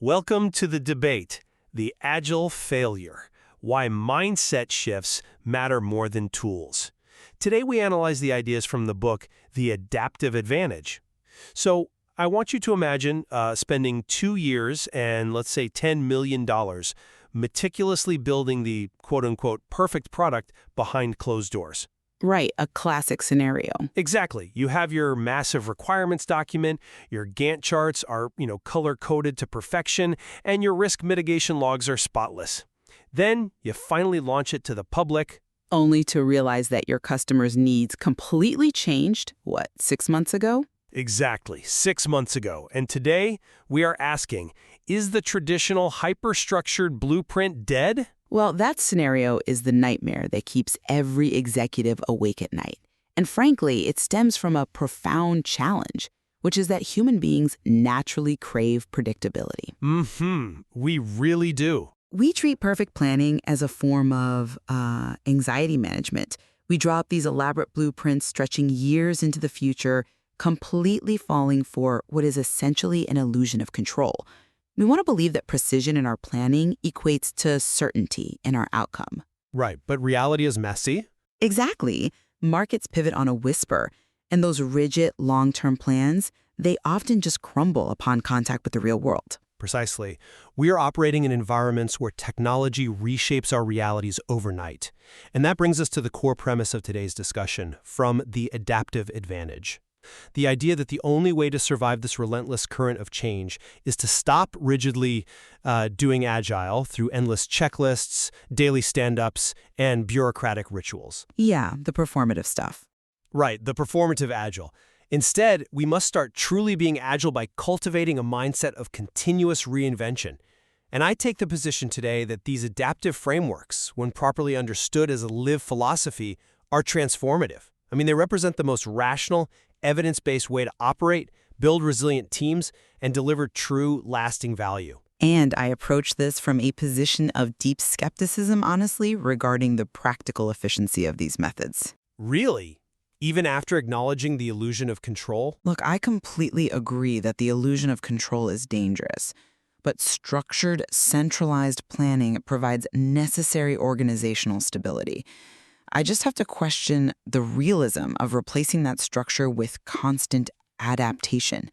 Welcome to the debate, the Agile failure, why mindset shifts matter more than tools. Today we analyze the ideas from the book, The Adaptive Advantage. So I want you to imagine spending 2 years and let's say $10 million meticulously building the quote-unquote perfect product behind closed doors. Right, a classic scenario. Exactly. You have your massive requirements document, your Gantt charts are, color-coded to perfection, and your risk mitigation logs are spotless. Then you finally launch it to the public. Only to realize that your customer's needs completely changed, 6 months ago? Exactly, 6 months ago. And today, we are asking, is the traditional hyper-structured blueprint dead? Well, that scenario is the nightmare that keeps every executive awake at night. And frankly, it stems from a profound challenge, which is that human beings naturally crave predictability. We really do. We treat perfect planning as a form of anxiety management. We draw up these elaborate blueprints stretching years into the future, completely falling for what is essentially an illusion of control. We want to believe that precision in our planning equates to certainty in our outcome. Right, but reality is messy. Exactly. Markets pivot on a whisper, and those rigid, long-term plans, they often just crumble upon contact with the real world. Precisely. We are operating in environments where technology reshapes our realities overnight. And that brings us to the core premise of today's discussion, from the adaptive advantage. The idea that the only way to survive this relentless current of change is to stop rigidly doing Agile through endless checklists, daily stand-ups, and bureaucratic rituals. Yeah, the performative stuff. Right, the performative Agile. Instead, we must start truly being Agile by cultivating a mindset of continuous reinvention. And I take the position today that these adaptive frameworks, when properly understood as a live philosophy, are transformative. I mean, they represent the most rational, evidence-based way to operate, build resilient teams, and deliver true, lasting value. And I approach this from a position of deep skepticism, honestly, regarding the practical efficiency of these methods. Really? Even after acknowledging the illusion of control? Look, I completely agree that the illusion of control is dangerous, but structured, centralized planning provides necessary organizational stability. I just have to question the realism of replacing that structure with constant adaptation.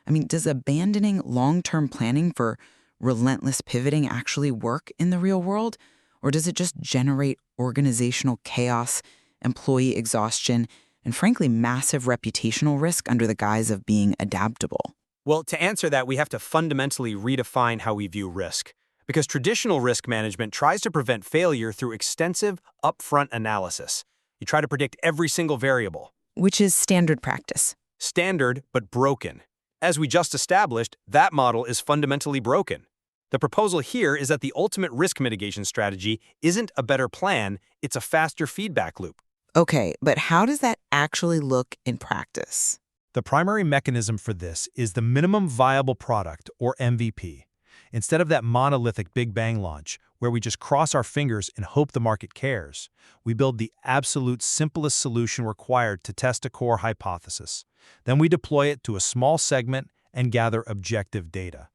I mean, does abandoning long-term planning for relentless pivoting actually work in the real world? Or does it just generate organizational chaos, employee exhaustion, and frankly, massive reputational risk under the guise of being adaptable? Well, to answer that, we have to fundamentally redefine how we view risk. Because traditional risk management tries to prevent failure through extensive, upfront analysis. You try to predict every single variable. Which is standard practice. Standard, but broken. As we just established, that model is fundamentally broken. The proposal here is that the ultimate risk mitigation strategy isn't a better plan, it's a faster feedback loop. Okay, but how does that actually look in practice? The primary mechanism for this is the minimum viable product, or MVP. Instead of that monolithic Big Bang launch, where we just cross our fingers and hope the market cares, we build the absolute simplest solution required to test a core hypothesis. Then we deploy it to a small segment and gather objective data.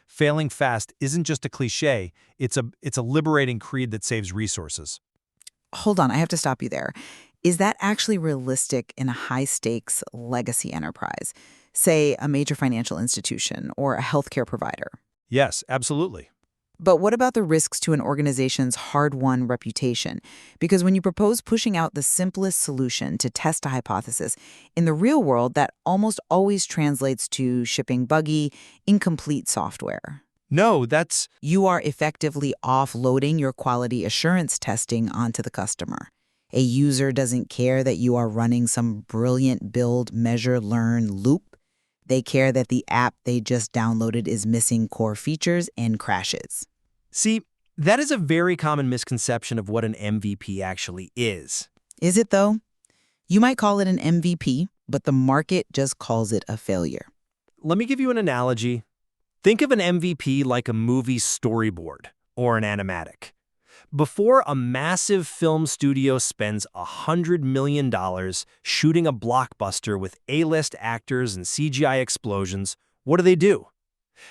Failing fast isn't just a cliche, it's a liberating creed that saves resources. Hold on, I have to stop you there. Is that actually realistic in a high-stakes legacy enterprise, say a major financial institution or a healthcare provider? Yes, absolutely. But what about the risks to an organization's hard-won reputation? Because when you propose pushing out the simplest solution to test a hypothesis, in the real world, that almost always translates to shipping buggy, incomplete software. No, that's... You are effectively offloading your quality assurance testing onto the customer. A user doesn't care that you are running some brilliant build, measure, learn loop. They care that the app they just downloaded is missing core features and crashes. See, that is a very common misconception of what an MVP actually is. Is it, though? You might call it an MVP, but the market just calls it a failure. Let me give you an analogy. Think of an MVP like a movie storyboard or an animatic. Before a massive film studio spends $100 million shooting a blockbuster with A-list actors and CGI explosions, what do?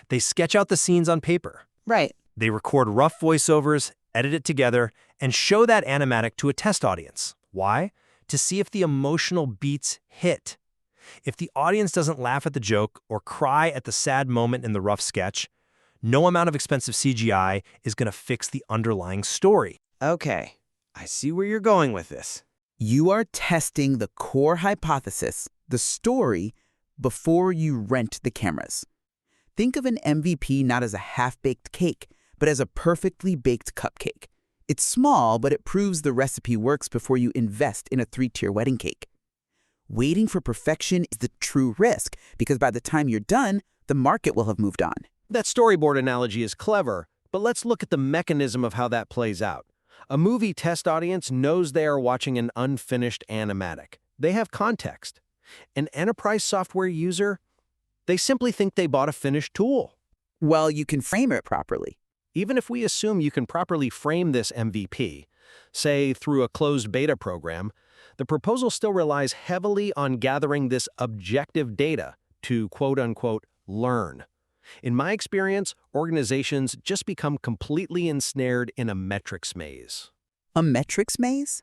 They sketch out the scenes on paper. Right. They record rough voiceovers, edit it together, and show that animatic to a test audience. Why? To see if the emotional beats hit. If the audience doesn't laugh at the joke or cry at the sad moment in the rough sketch, no amount of expensive CGI is going to fix the underlying story. Okay, I see where you're going with this. You are testing the core hypothesis, the story, before you rent the cameras. Think of an MVP not as a half-baked cake, but as a perfectly baked cupcake. It's small, but it proves the recipe works before you invest in a 3-tier wedding cake. Waiting for perfection is the true risk, because by the time you're done, the market will have moved on. That storyboard analogy is clever, but let's look at the mechanism of how that plays out. A movie test audience knows they are watching an unfinished animatic. They have context. An enterprise software user, they simply think they bought a finished tool. Well, you can frame it properly. Even if we assume you can properly frame this MVP, say through a closed beta program, the proposal still relies heavily on gathering this objective data to quote-unquote learn. In my experience, organizations just become completely ensnared in a metrics maze. A metrics maze?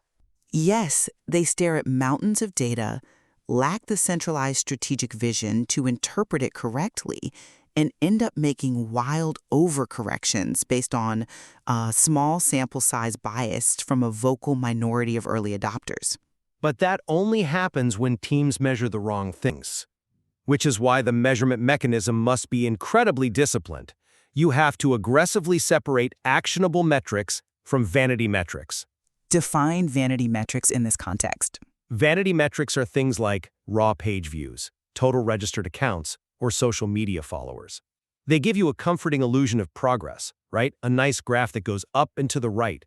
Yes, they stare at mountains of data, lack the centralized strategic vision to interpret it correctly, and end up making wild overcorrections based on a small sample size bias from a vocal minority of early adopters. But that only happens when teams measure the wrong things, which is why the measurement mechanism must be incredibly disciplined. You have to aggressively separate actionable metrics from vanity metrics. Define vanity metrics in this context. Vanity metrics are things like raw page views, total registered accounts, or social media followers. They give you a comforting illusion of progress, right? A nice graph that goes up and to the right.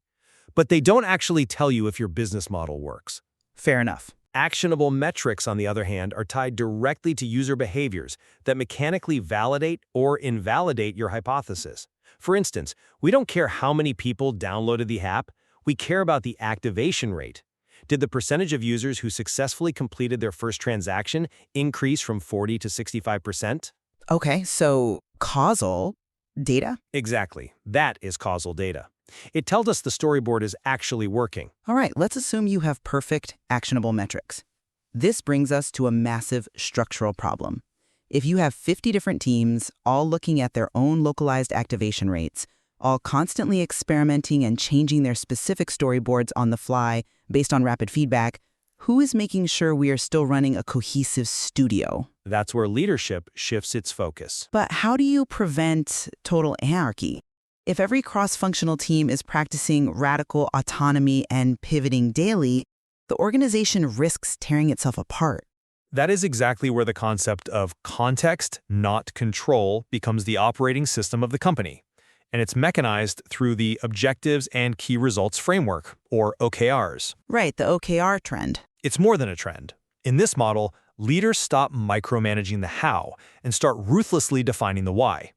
But they don't actually tell you if your business model works. Fair enough. Actionable metrics, on the other hand, are tied directly to user behaviors that mechanically validate or invalidate your hypothesis. For instance, we don't care how many people downloaded the app, we care about the activation rate. Did the percentage of users who successfully completed their first transaction increase from 40 to 65%? Okay, so causal data? Exactly. That is causal data. It tells us the storyboard is actually working. All right, let's assume you have perfect, actionable metrics. This brings us to a massive structural problem. If you have 50 different teams, all looking at their own localized activation rates, all constantly experimenting and changing their specific storyboards on the fly based on rapid feedback, who is making sure we are still running a cohesive studio? That's where leadership shifts its focus. But how do you prevent total anarchy? If every cross-functional team is practicing radical autonomy and pivoting daily, the organization risks tearing itself apart. That is exactly where the concept of context, not control, becomes the operating system of the company. And it's mechanized through the Objectives and Key Results Framework, or OKRs. Right, the OKR trend. It's more than a trend. In this model, leaders stop micromanaging the how and start ruthlessly defining the why.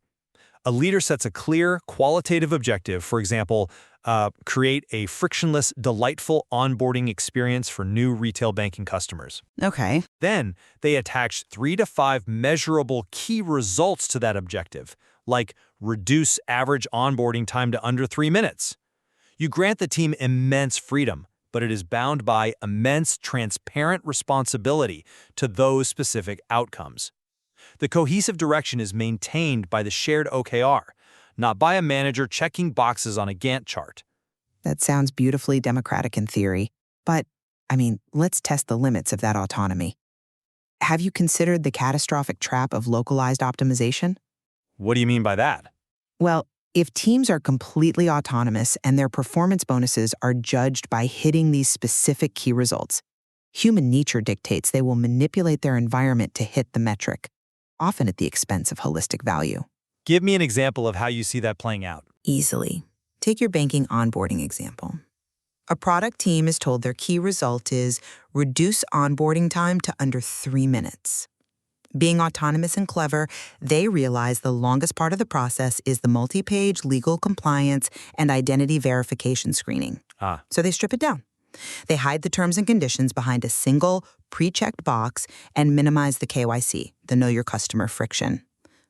A leader sets a clear, qualitative objective, for example, create a frictionless, delightful onboarding experience for new retail banking customers. Okay. Then, they attach 3 to 5 measurable key results to that objective, like reduce average onboarding time to under 3 minutes. You grant the team immense freedom, but it is bound by immense transparent responsibility to those specific outcomes. The cohesive direction is maintained by the shared OKR, not by a manager checking boxes on a Gantt chart. That sounds beautifully democratic in theory, but, let's test the limits of that autonomy. Have you considered the catastrophic trap of localized optimization? What do you mean by that? Well, if teams are completely autonomous and their performance bonuses are judged by hitting these specific key results, human nature dictates they will manipulate their environment to hit the metric, often at the expense of holistic value. Give me an example of how you see that playing out. Easily. Take your banking onboarding example. A product team is told their key result is reduce onboarding time to under 3 minutes. Being autonomous and clever, they realize the longest part of the process is the multi-page legal compliance and identity verification screening. So they strip it down. They hide the terms and conditions behind a single pre-checked box and minimize the KYC, the Know Your Customer friction.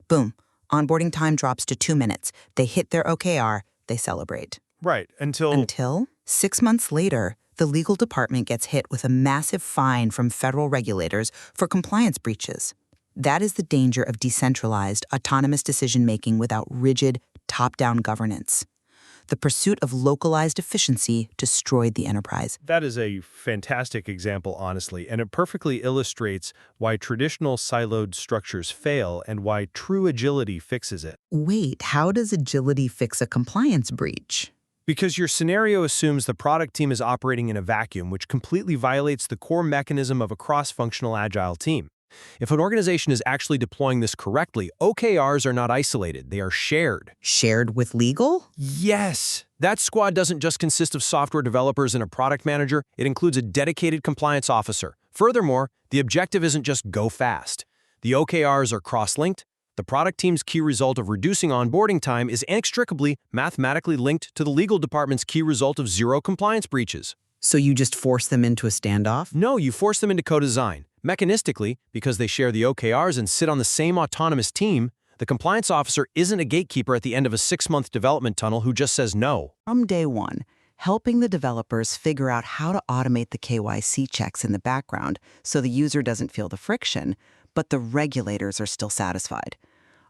Boom, Onboarding time drops to 2 minutes. They hit their OKR, they celebrate. Right, Until 6 months later, the legal department gets hit with a massive fine from federal regulators for compliance breaches. That is the danger of decentralized, autonomous decision-making without rigid, top-down governance. The pursuit of localized efficiency destroyed the enterprise. That is a fantastic example, honestly, and it perfectly illustrates why traditional siloed structures fail and why true agility fixes it. Wait, how does agility fix a compliance breach? Because your scenario assumes the product team is operating in a vacuum, which completely violates the core mechanism of a cross-functional agile team. If an organization is actually deploying this correctly, OKRs are not isolated, they are shared. Shared with legal? Yes! That squad doesn't just consist of software developers and a product manager, it includes a dedicated compliance officer. Furthermore, the objective isn't just go fast. The OKRs are cross-linked. The product team's key result of reducing onboarding time is inextricably mathematically linked to the legal department's key result of 0 compliance breaches. So you just force them into a standoff? No, you force them into co-design. Mechanistically, because they share the OKRs and sit on the same autonomous team, the compliance officer isn't a gatekeeper at the end of a 6-month development tunnel who just says no. From day one, helping the developers figure out how to automate the KYC checks in the background so the user doesn't feel the friction, but the regulators are still satisfied.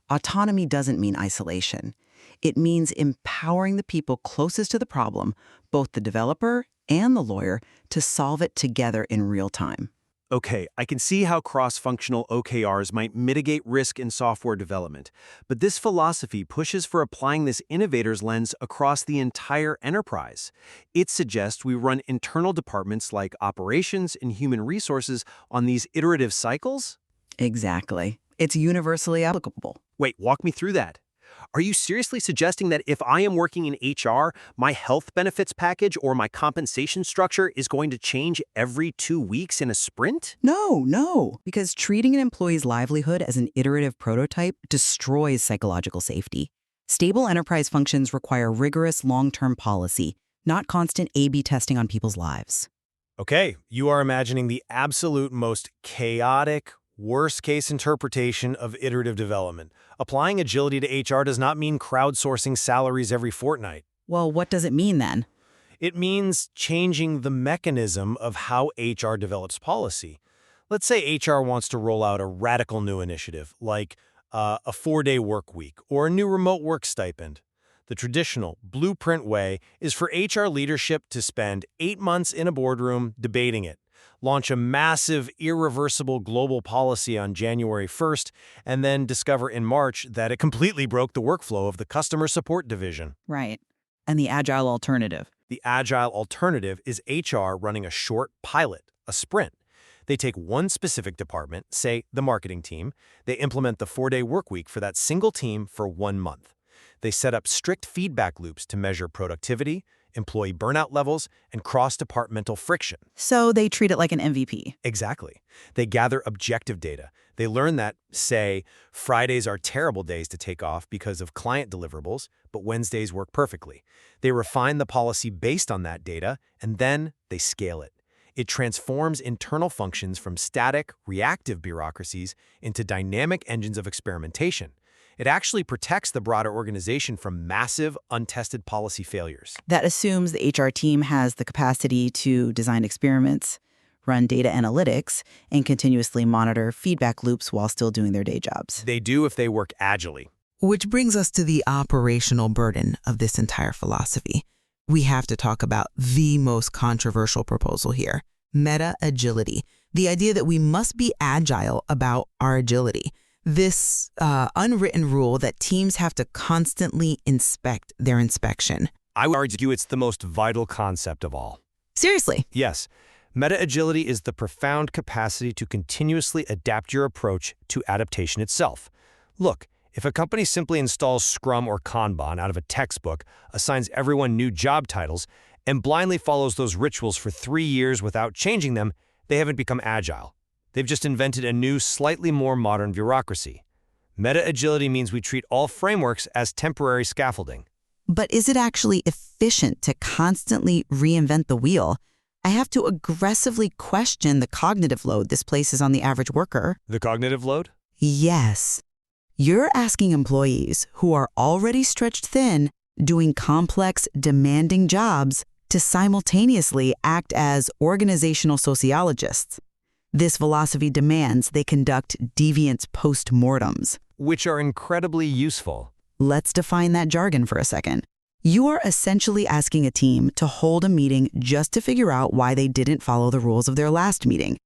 Autonomy doesn't mean isolation. It means empowering the people closest to the problem, both the developer and the lawyer, to solve it together in real time. Okay, I can see how cross-functional OKRs might mitigate risk in software development, but this philosophy pushes for applying this innovator's lens across the entire enterprise. It suggests we run internal departments like operations and human resources on these iterative cycles? Exactly. It's universally applicable. Wait, walk me through that. Are you seriously suggesting that if I am working in HR, my health benefits package or my compensation structure is going to change every 2 weeks in a sprint? No. Because treating an employee's livelihood as an iterative prototype destroys psychological safety. Stable enterprise functions require rigorous long-term policy, not constant A/B testing on people's lives. Okay, you are imagining the absolute most chaotic, worst-case interpretation of iterative development. Applying agility to HR does not mean crowdsourcing salaries every fortnight. Well, what does it mean then? It means changing the mechanism of how HR develops policy. Let's say HR wants to roll out a radical new initiative, like a 4-day work week or a new remote work stipend. The traditional, blueprint way is for HR leadership to spend 8 months in a boardroom debating it, launch a massive, irreversible global policy on January 1st, and then discover in March that it completely broke the workflow of the customer support division. Right. And the Agile alternative? The Agile alternative is HR running a short pilot, a sprint. They take one specific department, say the marketing team, they implement the 4-day work week for that single team for 1 month. They set up strict feedback loops to measure productivity, employee burnout levels, and cross-departmental friction. So they treat it like an MVP. Exactly. They gather objective data. They learn that, say, Fridays are terrible days to take off because of client deliverables, but Wednesdays work perfectly. They refine the policy based on that data, and then they scale it. It transforms internal functions from static, reactive bureaucracies into dynamic engines of experimentation. It actually protects the broader organization from massive, untested policy failures. That assumes the HR team has the capacity to design experiments, run data analytics, and continuously monitor feedback loops while still doing their day jobs. They do if they work agilely. Which brings us to the operational burden of this entire philosophy. We have to talk about the most controversial proposal here, meta-agility, the idea that we must be agile about our agility. This unwritten rule that teams have to constantly inspect their inspection. I would argue it's the most vital concept of all. Seriously? Yes. Meta-agility is the profound capacity to continuously adapt your approach to adaptation itself. Look, if a company simply installs Scrum or Kanban out of a textbook, assigns everyone new job titles, and blindly follows those rituals for 3 years without changing them, they haven't become agile. They've just invented a new, slightly more modern bureaucracy. Meta-agility means we treat all frameworks as temporary scaffolding. But is it actually efficient to constantly reinvent the wheel? I have to aggressively question the cognitive load this places on the average worker. The cognitive load? Yes. You're asking employees who are already stretched thin, doing complex, demanding jobs, to simultaneously act as organizational sociologists. This philosophy demands they conduct deviance post-mortems. Which are incredibly useful. Let's define that jargon for a second. You are essentially asking a team to hold a meeting just to figure out why they didn't follow the rules of their last meeting.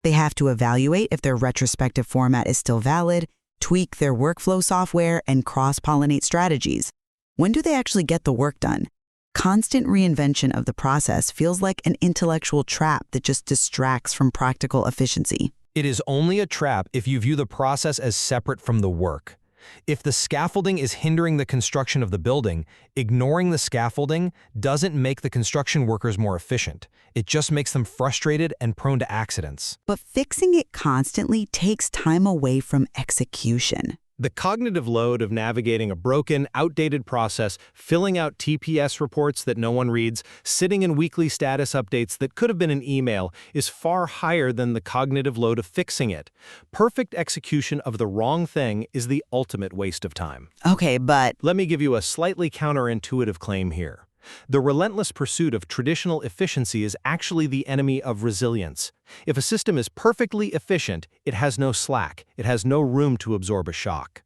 They have to evaluate if their retrospective format is still valid, tweak their workflow software, and cross-pollinate strategies. When do they actually get the work done? Constant reinvention of the process feels like an intellectual trap that just distracts from practical efficiency. It is only a trap if you view the process as separate from the work. If the scaffolding is hindering the construction of the building, ignoring the scaffolding doesn't make the construction workers more efficient. It just makes them frustrated and prone to accidents. But fixing it constantly takes time away from execution. The cognitive load of navigating a broken, outdated process, filling out TPS reports that no one reads, sitting in weekly status updates that could have been an email, is far higher than the cognitive load of fixing it. Perfect execution of the wrong thing is the ultimate waste of time. Okay, but Let me give you a slightly counterintuitive claim here. The relentless pursuit of traditional efficiency is actually the enemy of resilience. If a system is perfectly efficient, it has no slack. It has no room to absorb a shock.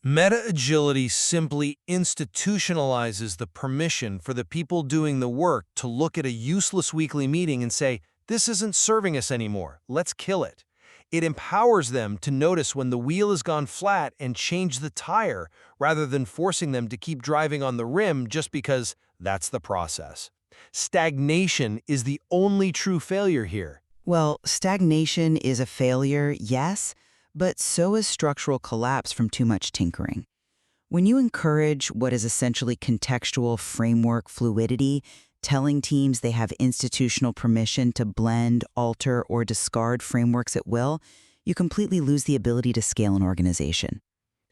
Meta-agility simply institutionalizes the permission for the people doing the work to look at a useless weekly meeting and say, "This isn't serving us anymore. Let's kill it." It empowers them to notice when the wheel has gone flat and change the tire, rather than forcing them to keep driving on the rim just because that's the process. Stagnation is the only true failure here. Well, stagnation is a failure, yes, but so is structural collapse from too much tinkering. When you encourage what is essentially contextual framework fluidity, telling teams they have institutional permission to blend, alter, or discard frameworks at will, you completely lose the ability to scale an organization.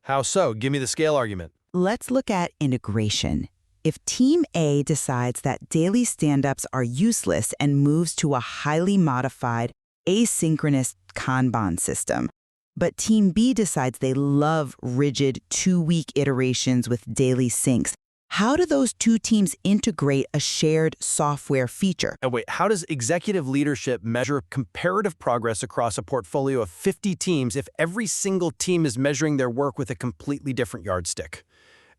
How so? Give me the scale argument. Let's look at integration. If Team A decides that daily stand-ups are useless and moves to a highly modified, asynchronous Kanban system, but Team B decides they love rigid 2-week iterations with daily syncs, how do those two teams integrate a shared software feature? And wait, how does executive leadership measure comparative progress across a portfolio of 50 teams if every single team is measuring their work with a completely different yardstick?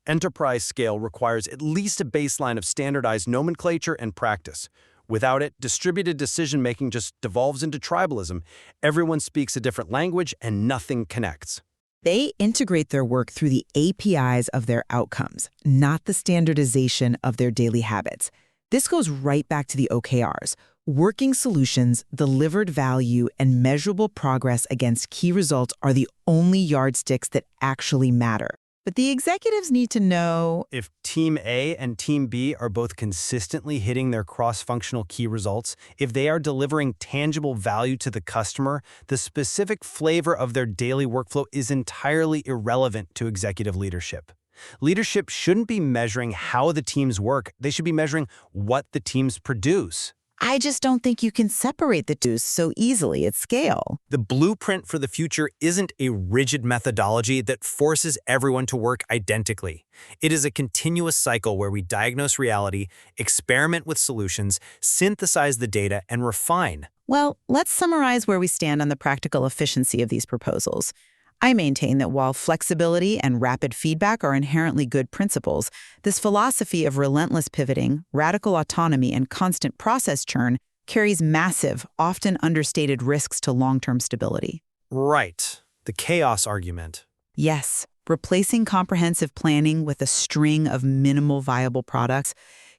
Enterprise scale requires at least a baseline of standardized nomenclature and practice. Without it, distributed decision-making just devolves into tribalism. Everyone speaks a different language and nothing connects. They integrate their work through the APIs of their outcomes, not the standardization of their daily habits. This goes right back to the OKRs. Working solutions, delivered value, and measurable progress against key results are the only yardsticks that actually matter. But the executives need to know If Team A and Team B are both consistently hitting their cross-functional key results, if they are delivering tangible value to the customer, the specific flavor of their daily workflow is entirely irrelevant to executive leadership. Leadership shouldn't be measuring how the teams work. They should be measuring what the teams produce. I just don't think you can separate the two so easily at scale. The blueprint for the future isn't a rigid methodology that forces everyone to work identically. It is a continuous cycle where we diagnose reality, experiment with solutions, synthesize the data, and refine. Well, let's summarize where we stand on the practical efficiency of these proposals. I maintain that while flexibility and rapid feedback are inherently good principles, this philosophy of relentless pivoting, radical autonomy, and constant process churn carries massive, often understated risks to long-term stability. Right. The chaos argument. Yes, replacing comprehensive planning with a string of minimal viable products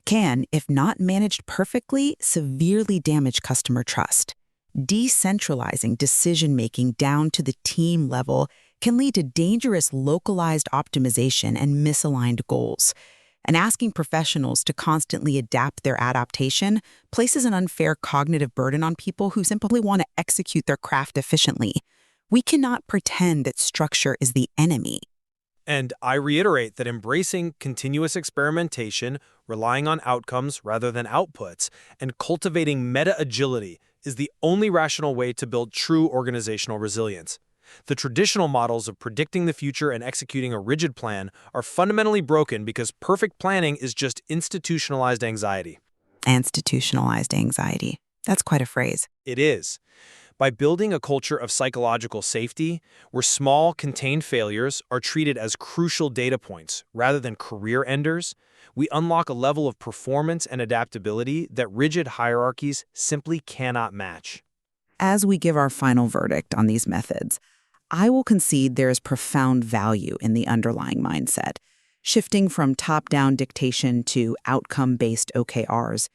can, if not managed perfectly, severely damage customer trust. Decentralizing decision-making down to the team level can lead to dangerous localized optimization and misaligned goals. And asking professionals to constantly adapt their adaptation places an unfair cognitive burden on people who simply want to execute their craft efficiently. We cannot pretend that structure is the enemy. And I reiterate that embracing continuous experimentation, relying on outcomes rather than outputs, and cultivating meta-agility is the only rational way to build true organizational resilience. The traditional models of predicting the future and executing a rigid plan are fundamentally broken because perfect planning is just institutionalized anxiety. Institutionalized anxiety. That's quite a phrase. It is. By building a culture of psychological safety, where small, contained failures are treated as crucial data points rather than career enders, we unlock a level of performance and adaptability that rigid hierarchies simply cannot match. As we give our final verdict on these methods, I will concede there is profound value in the underlying mindset. Shifting from top-down dictation to outcome-based OKRs,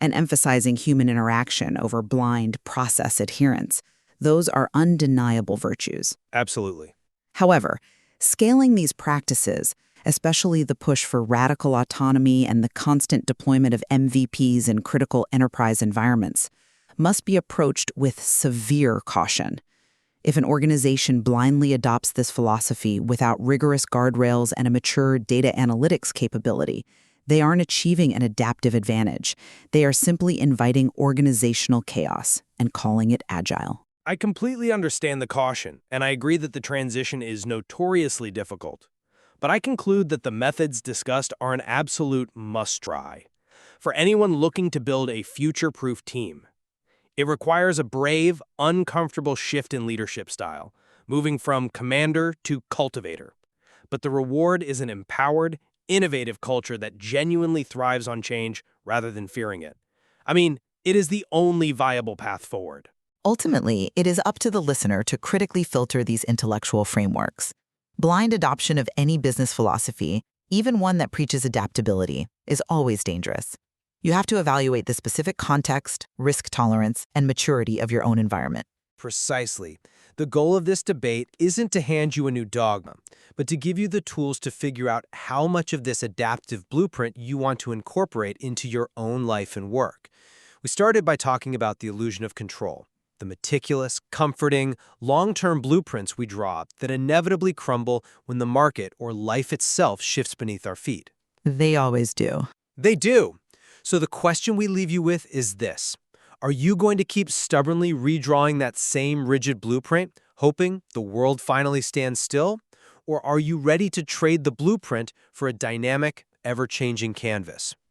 and emphasizing human interaction over blind process adherence. Those are undeniable virtues. Absolutely. However, scaling these practices, especially the push for radical autonomy and the constant deployment of MVPs in critical enterprise environments, must be approached with severe caution. If an organization blindly adopts this philosophy without rigorous guardrails and a mature data analytics capability, they aren't achieving an adaptive advantage. They are simply inviting organizational chaos and calling it agile. I completely understand the caution, and I agree that the transition is notoriously difficult. But I conclude that the methods discussed are an absolute must-try for anyone looking to build a future-proof team. It requires a brave, uncomfortable shift in leadership style, moving from commander to cultivator. But the reward is an empowered, innovative culture that genuinely thrives on change rather than fearing it. I mean, it is the only viable path forward. Ultimately, it is up to the listener to critically filter these intellectual frameworks. Blind adoption of any business philosophy, even one that preaches adaptability, is always dangerous. You have to evaluate the specific context, risk tolerance, and maturity of your own environment. Precisely. The goal of this debate isn't to hand you a new dogma, but to give you the tools to figure out how much of this adaptive blueprint you want to incorporate into your own life and work. We started by talking about the illusion of control, the meticulous, comforting, long-term blueprints we draw that inevitably crumble when the market or life itself shifts beneath our feet. They always do. They do. So the question we leave you with is this. Are you going to keep stubbornly redrawing that same rigid blueprint, hoping the world finally stands still? Or are you ready to trade the blueprint for a dynamic, ever-changing canvas?